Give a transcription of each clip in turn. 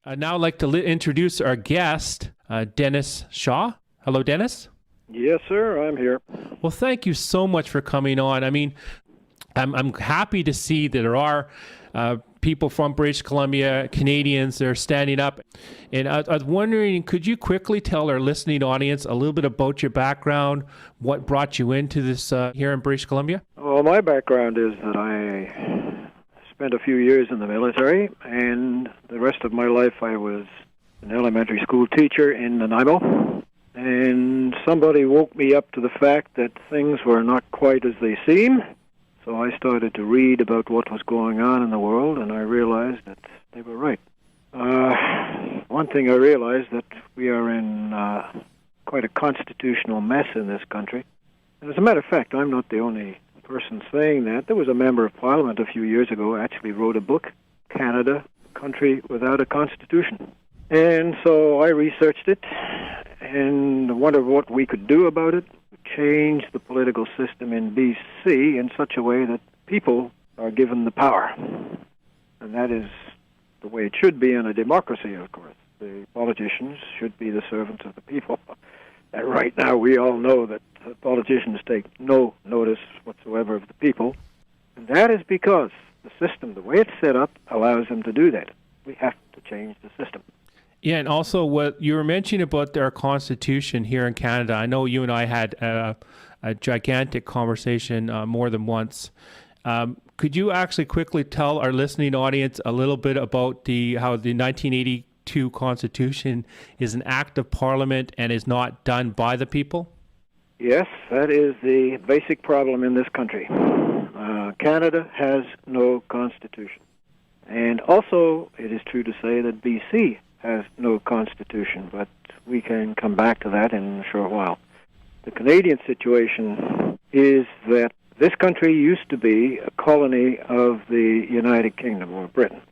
I'd now like to introduce our guest, Dennis Shaw. Hello, Dennis. Yes, sir. I'm here. Well, thank you so much for coming on. I mean, I'm happy to see that there are people from British Columbia, Canadians, that are standing up. And I was wondering, could you quickly tell our listening audience a little bit about your background, what brought you into this here in British Columbia? Well, my background is that I spent a few years in the military, and the rest of my life I was an elementary school teacher in Nanaimo. And somebody woke me up to the fact that things were not quite as they seem. So I started to read about what was going on in the world, and I realized that they were right. One thing I realized that we are in quite a constitutional mess in this country. And as a matter of fact, I'm not the only person saying that. There was a member of Parliament a few years ago who actually wrote a book, Canada, Country Without a Constitution. And so I researched it and wondered what we could do about it, change the political system in BC in such a way that people are given the power. And that is the way it should be in a democracy, of course. The politicians should be the servants of the people. And right now we all know that politicians take no notice whatsoever of the people. And that is because the system, the way it's set up, allows them to do that. We have to change the system. Yeah, and also what you were mentioning about our Constitution here in Canada, I know you and I had a gigantic conversation more than once. Could you actually quickly tell our listening audience a little bit about how the 1982 Constitution is an act of Parliament and is not done by the people? Yes, that is the basic problem in this country. Canada has no Constitution. And also, it is true to say that BC has no Constitution, but we can come back to that in a short while. The Canadian situation is that this country used to be a colony of the United Kingdom, or Britain.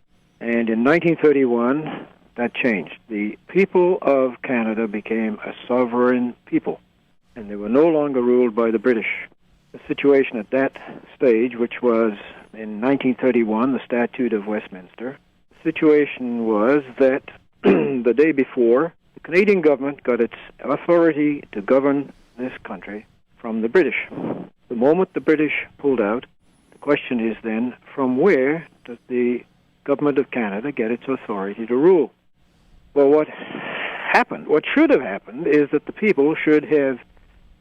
And in 1931, that changed. The people of Canada became a sovereign people, and they were no longer ruled by the British. The situation at that stage, which was in 1931, the Statute of Westminster, the situation was that the day before, the Canadian government got its authority to govern this country from the British. The moment the British pulled out, the question is then, from where does the government of Canada get its authority to rule? Well, what should have happened, is that the people should have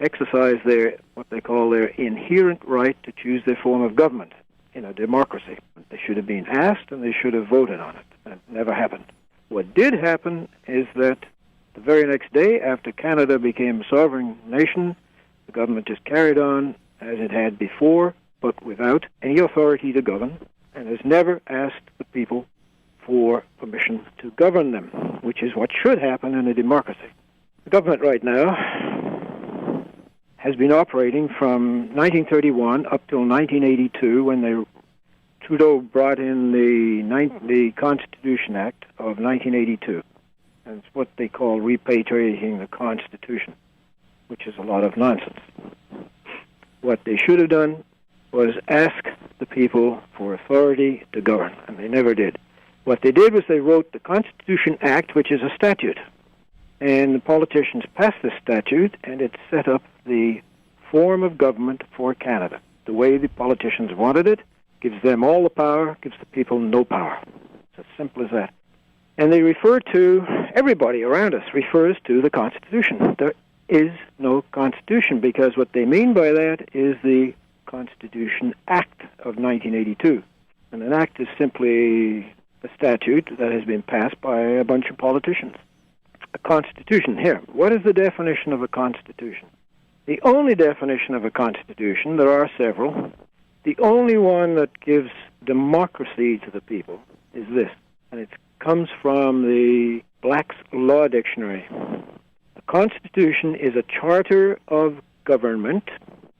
exercised what they call their inherent right to choose their form of government in a democracy. They should have been asked, and they should have voted on it. That never happened. What did happen is that the very next day, after Canada became a sovereign nation, the government just carried on as it had before, but without any authority to govern, and has never asked the people for permission to govern them, which is what should happen in a democracy. The government right now has been operating from 1931 up till 1982, when Trudeau brought in the Constitution Act of 1982. And it's what they call repatriating the Constitution, which is a lot of nonsense. What they should have done was ask the people for authority to govern, and they never did. What they did was they wrote the Constitution Act, which is a statute. And the politicians passed this statute, and it set up the form of government for Canada, the way the politicians wanted it. Gives them all the power, gives the people no power. It's as simple as that. And they refer to, everybody around us refers to the Constitution. There is no Constitution, because what they mean by that is the Constitution Act of 1982. And an act is simply a statute that has been passed by a bunch of politicians. A constitution, here, what is the definition of a constitution? The only definition of a constitution, there are several, the only one that gives democracy to the people is this, and it comes from the Black's Law Dictionary. A constitution is a charter of government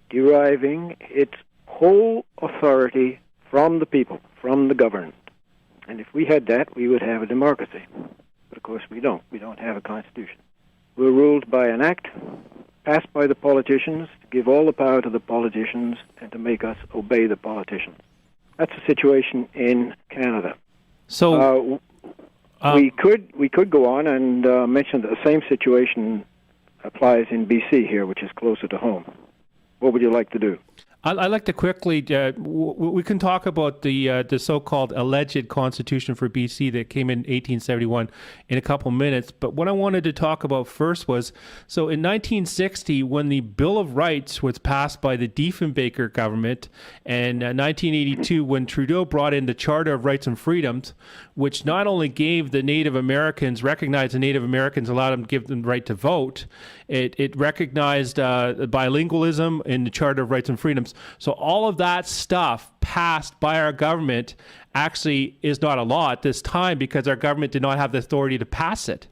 deriving its whole authority from the people, from the governed. And if we had that, we would have a democracy. But of course we don't. We don't have a constitution. We're ruled by an act passed by the politicians to give all the power to the politicians and to make us obey the politicians. That's the situation in Canada. So We could go on and mention that the same situation applies in BC here, which is closer to home. What would you like to do? I'd like to quickly, we can talk about the so-called alleged constitution for BC that came in 1871 in a couple minutes. But what I wanted to talk about first was, so in 1960, when the Bill of Rights was passed by the Diefenbaker government, and 1982, when Trudeau brought in the Charter of Rights and Freedoms, which not only gave the Native Americans, recognized the Native Americans, allowed them to give them the right to vote, it recognized bilingualism in the Charter of Rights and Freedoms. So all of that stuff passed by our government actually is not a law at this time because our government did not have the authority to pass it.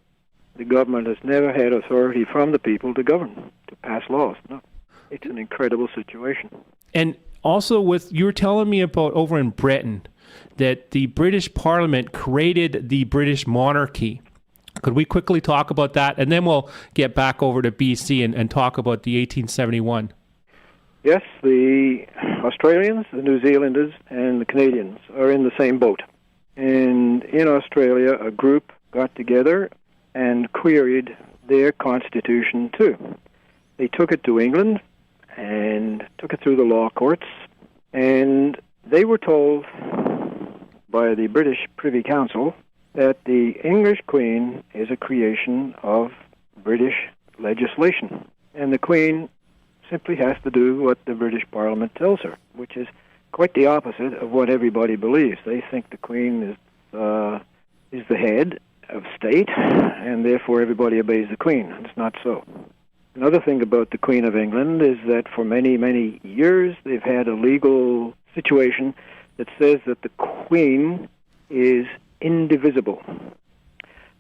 The government has never had authority from the people to govern, to pass laws. No. It's an incredible situation. And also you were telling me about over in Britain that the British Parliament created the British monarchy. Could we quickly talk about that? And then we'll get back over to BC and talk about the 1871. Yes, the Australians, the New Zealanders, and the Canadians are in the same boat. And in Australia, a group got together and queried their constitution too. They took it to England and took it through the law courts, and they were told by the British Privy Council that the English Queen is a creation of British legislation. And the Queen simply has to do what the British Parliament tells her, which is quite the opposite of what everybody believes. They think the Queen is the head of state, and therefore everybody obeys the Queen. It's not so. Another thing about the Queen of England is that for many, many years they've had a legal situation that says that the Queen is indivisible.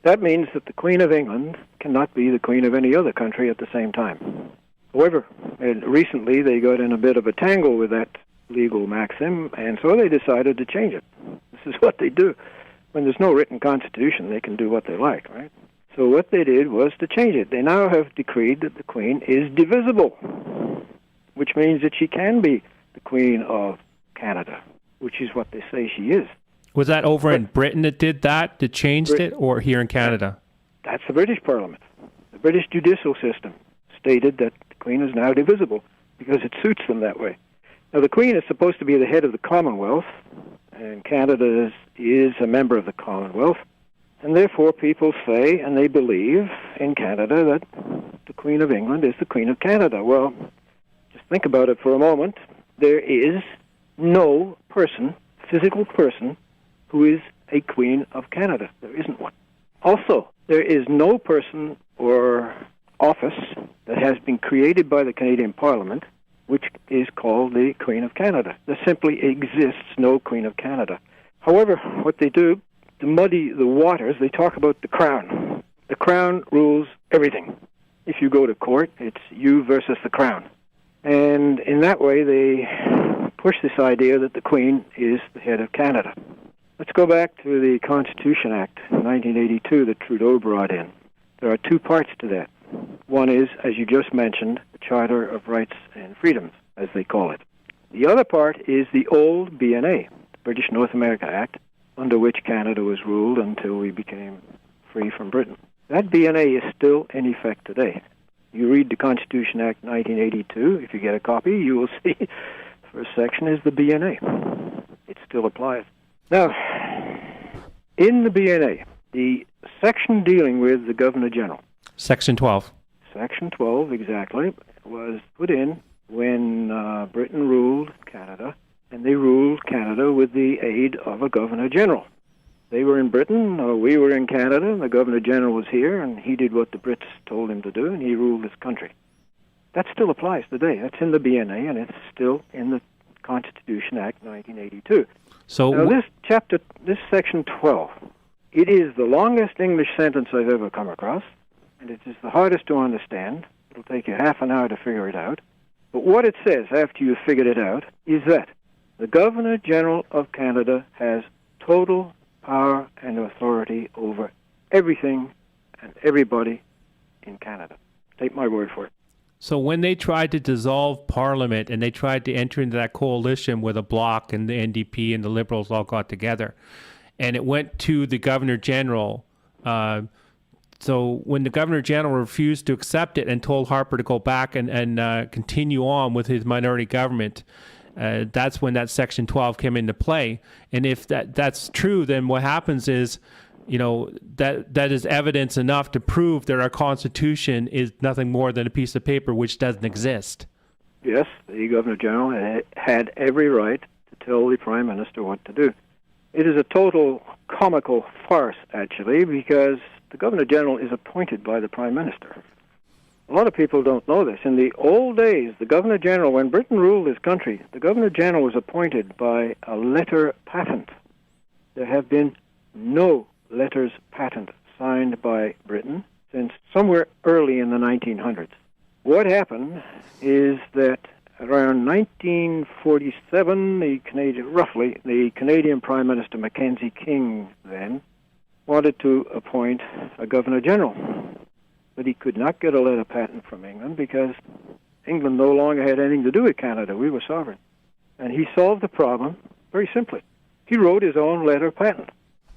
That means that the Queen of England cannot be the Queen of any other country at the same time. However, recently they got in a bit of a tangle with that legal maxim, and so they decided to change it. This is what they do. When there's no written constitution, they can do what they like, right? So what they did was to change it. They now have decreed that the Queen is divisible, which means that she can be the Queen of Canada, which is what they say she is. Was that over in Britain that did that changed it, or here in Canada? That's the British Parliament. The British judicial system stated that the Queen is now divisible because it suits them that way. Now, the Queen is supposed to be the head of the Commonwealth, and Canada is a member of the Commonwealth, and therefore people say, and they believe in Canada, that the Queen of England is the Queen of Canada. Well, just think about it for a moment. There is no person, physical person, who is a Queen of Canada. There isn't one. Also, there is no person or office that has been created by the Canadian Parliament which is called the Queen of Canada. There simply exists no Queen of Canada. However, what they do, to muddy the waters, they talk about the Crown. The Crown rules everything. If you go to court, it's you versus the Crown. And in that way, they push this idea that the Queen is the head of Canada. Let's go back to the Constitution Act, 1982, that Trudeau brought in. There are two parts to that. One is, as you just mentioned, the Charter of Rights and Freedoms, as they call it. The other part is the old BNA, the British North America Act, under which Canada was ruled until we became free from Britain. That BNA is still in effect today. You read the Constitution Act 1982, if you get a copy, you will see the first section is the BNA. It still applies. Now, in the BNA, the section dealing with the Governor-General, Section 12. Section 12, exactly, was put in when Britain ruled Canada, and they ruled Canada with the aid of a Governor-General. They were in Britain, we were in Canada, and the Governor-General was here, and he did what the Brits told him to do, and he ruled this country. That still applies today. That's in the BNA, and it's still in the Constitution Act 1982. So now, this section 12, it is the longest English sentence I've ever come across, and it is the hardest to understand. It'll take you half an hour to figure it out. But what it says after you've figured it out is that the Governor-General of Canada has total power and authority over everything and everybody in Canada. Take my word for it. So when they tried to dissolve Parliament and they tried to enter into that coalition with a Bloc and the NDP and the Liberals all got together, and it went to the Governor General. So when the Governor General refused to accept it and told Harper to go back and continue on with his minority government, that's when that Section 12 came into play. And if that's true, then what happens is, that is evidence enough to prove that our Constitution is nothing more than a piece of paper which doesn't exist. Yes, the Governor General had every right to tell the Prime Minister what to do. It is a total comical farce, actually, because the Governor General is appointed by the Prime Minister. A lot of people don't know this. In the old days, the Governor General, when Britain ruled this country, the Governor General was appointed by a letter patent. There have been no letters patent signed by Britain since somewhere early in the 1900s. What happened is that around 1947, the Canadian Prime Minister Mackenzie King then wanted to appoint a Governor General. But he could not get a letter patent from England because England no longer had anything to do with Canada. We were sovereign. And he solved the problem very simply. He wrote his own letter patent.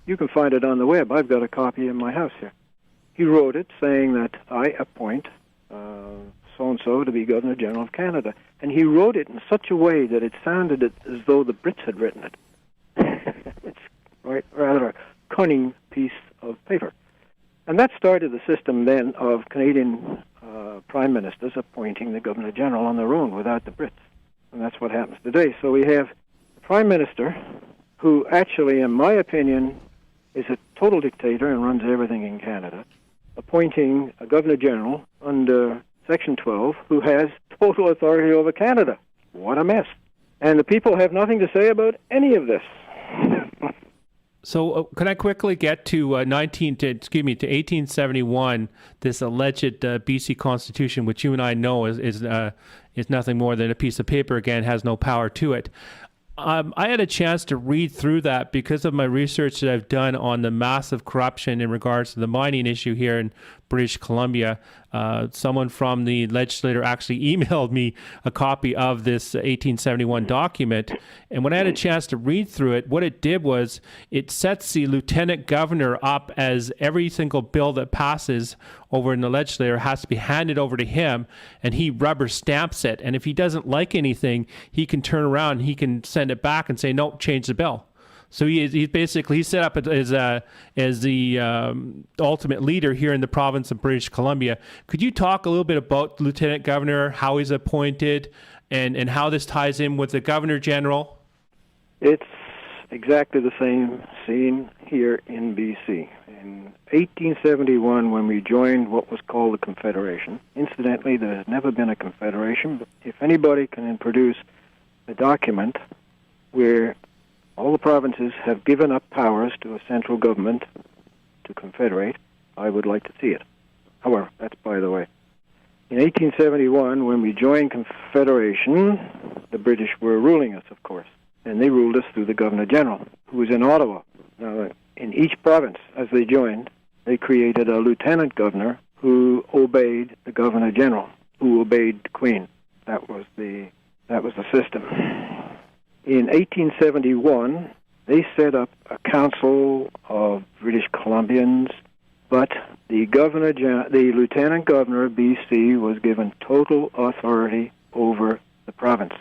You can find it on the web. I've got a copy in my house here. He wrote it saying that I appoint so-and-so to be Governor General of Canada. And he wrote it in such a way that it sounded as though the Brits had written it. It's rather a cunning piece of paper. And that started the system then of Canadian prime ministers appointing the Governor General on their own without the Brits. And that's what happens today. So we have the Prime Minister, who actually, in my opinion, is a total dictator and runs everything in Canada, appointing a Governor General under Section 12 who has total authority over Canada. What a mess. And the people have nothing to say about any of this. So can I quickly get to 1871, this alleged BC Constitution, which you and I know is nothing more than a piece of paper, again, has no power to it. I had a chance to read through that because of my research that I've done on the massive corruption in regards to the mining issue here in British Columbia. Someone from the legislature actually emailed me a copy of this 1871 document. And when I had a chance to read through it, what it did was it sets the lieutenant governor up as every single bill that passes over in the legislature has to be handed over to him, and he rubber stamps it. And if he doesn't like anything, he can turn around and he can send it back and say, no, change the bill. So he's basically set up as the ultimate leader here in the province of British Columbia. Could you talk a little bit about the Lieutenant Governor, how he's appointed, and how this ties in with the Governor General? It's exactly the same scene here in BC. In 1871, when we joined what was called the Confederation, incidentally, there has never been a confederation, but if anybody can produce a document where all the provinces have given up powers to a central government to confederate, I would like to see it. However, that's by the way. In 1871, when we joined Confederation, the British were ruling us, of course, and they ruled us through the Governor General, who was in Ottawa. Now, in each province, as they joined, they created a lieutenant governor who obeyed the Governor General, who obeyed the Queen. That was the system. In 1871, they set up a council of British Columbians, but the lieutenant governor of BC was given total authority over the province.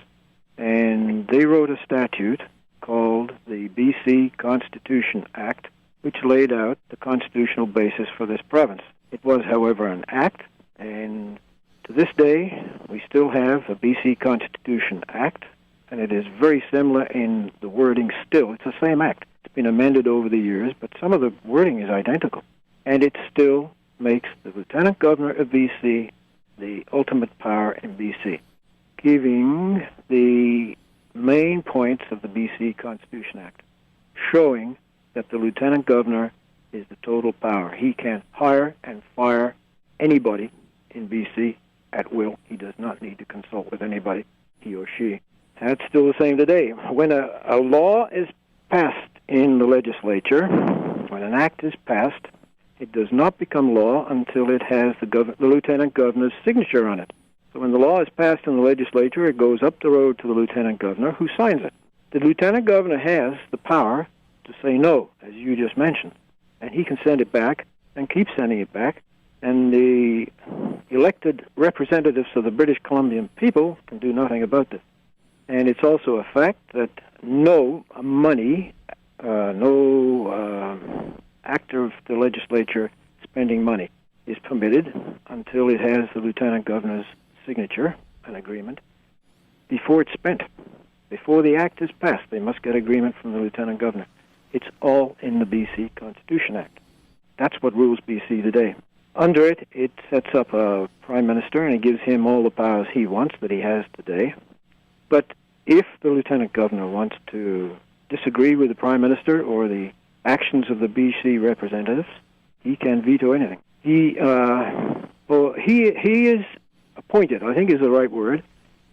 And they wrote a statute called the BC Constitution Act, which laid out the constitutional basis for this province. It was, however, an act, and to this day, we still have a BC Constitution Act, and it is very similar in the wording still. It's the same act. It's been amended over the years, but some of the wording is identical. And it still makes the Lieutenant Governor of BC the ultimate power in BC, giving the main points of the BC Constitution Act, showing that the Lieutenant Governor is the total power. He can hire and fire anybody in BC at will. He does not need to consult with anybody, he or she. That's still the same today. When a law is passed in the legislature, when an act is passed, it does not become law until it has the Lieutenant Governor's signature on it. So when the law is passed in the legislature, it goes up the road to the Lieutenant Governor, who signs it. The Lieutenant Governor has the power to say no, as you just mentioned. And he can send it back and keep sending it back. And the elected representatives of the British Columbian people can do nothing about this. And it's also a fact that no money, no actor of the legislature spending money is permitted until it has the lieutenant governor's signature, an agreement, before it's spent. Before the act is passed, they must get agreement from the lieutenant governor. It's all in the BC Constitution Act. That's what rules BC today. Under it, it sets up a prime minister and it gives him all the powers he wants that he has today. But if the lieutenant governor wants to disagree with the prime minister or the actions of the BC representatives, he can veto anything. He is appointed, I think is the right word,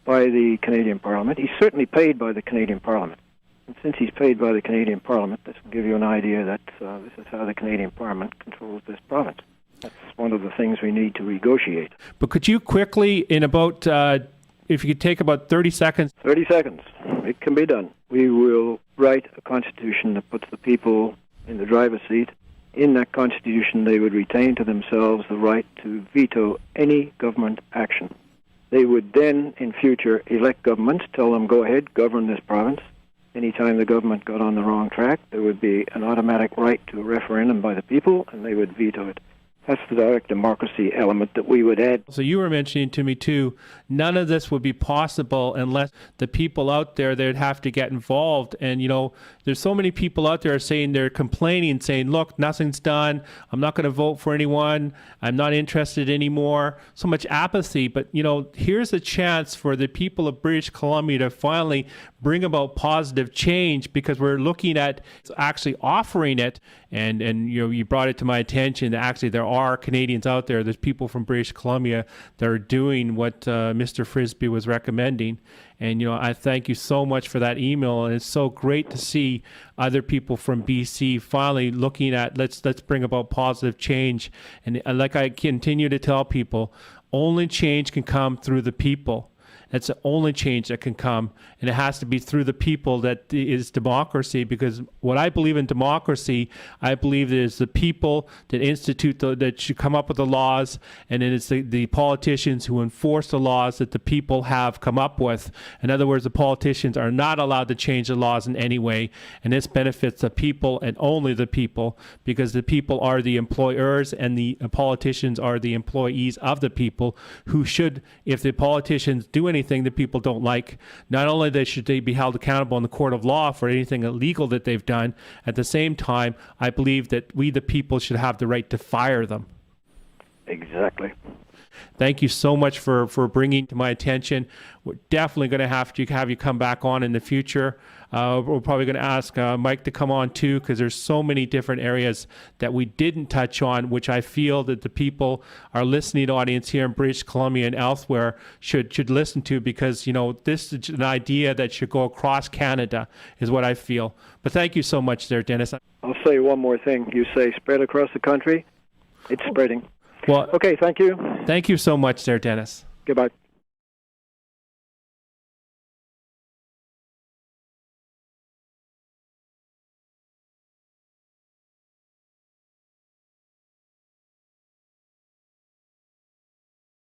by the Canadian Parliament. He's certainly paid by the Canadian Parliament. And since he's paid by the Canadian Parliament, this will give you an idea that this is how the Canadian Parliament controls this province. That's one of the things we need to negotiate. But could you quickly, in about, if you could take about 30 seconds. 30 seconds. It can be done. We will write a constitution that puts the people in the driver's seat. In that constitution, they would retain to themselves the right to veto any government action. They would then, in future, elect governments, tell them, go ahead, govern this province. Anytime the government got on the wrong track, there would be an automatic right to a referendum by the people, and they would veto it. That's the direct democracy element that we would add. So you were mentioning to me too, none of this would be possible unless the people out there, they'd have to get involved. And, you know, there's so many people out there saying, they're complaining, saying, look, nothing's done. I'm not going to vote for anyone. I'm not interested anymore. So much apathy. But, you know, here's a chance for the people of British Columbia to finally bring about positive change, because we're looking at actually offering it. And you know, you brought it to my attention that actually there are Canadians out there, there's people from British Columbia that are doing what Mr. Frisbee was recommending. And, you know, I thank you so much for that email. And it's so great to see other people from BC finally looking at, let's bring about positive change. And like I continue to tell people, only change can come through the people. That's the only change that can come, and it has to be through the people. That is democracy, because what I believe in democracy, I believe that it's the people that institute, that should come up with the laws, and then it's the politicians who enforce the laws that the people have come up with. In other words, the politicians are not allowed to change the laws in any way, and this benefits the people and only the people, because the people are the employers and the politicians are the employees of the people, who should, if the politicians do anything the people don't like, not only should they be held accountable in the court of law for anything illegal that they've done, at the same time, I believe that we, the people, should have the right to fire them. Exactly. Thank you so much for bringing to my attention. We're definitely going to have you come back on in the future. We're probably going to ask Mike to come on too, because there's so many different areas that we didn't touch on, which I feel that the people, our listening audience here in British Columbia and elsewhere, should listen to, because, you know, this is an idea that should go across Canada, is what I feel. But thank you so much there, Dennis. I'll say one more thing. You say spread across the country. It's spreading. Well, okay, thank you. Thank you so much there, Dennis. Goodbye.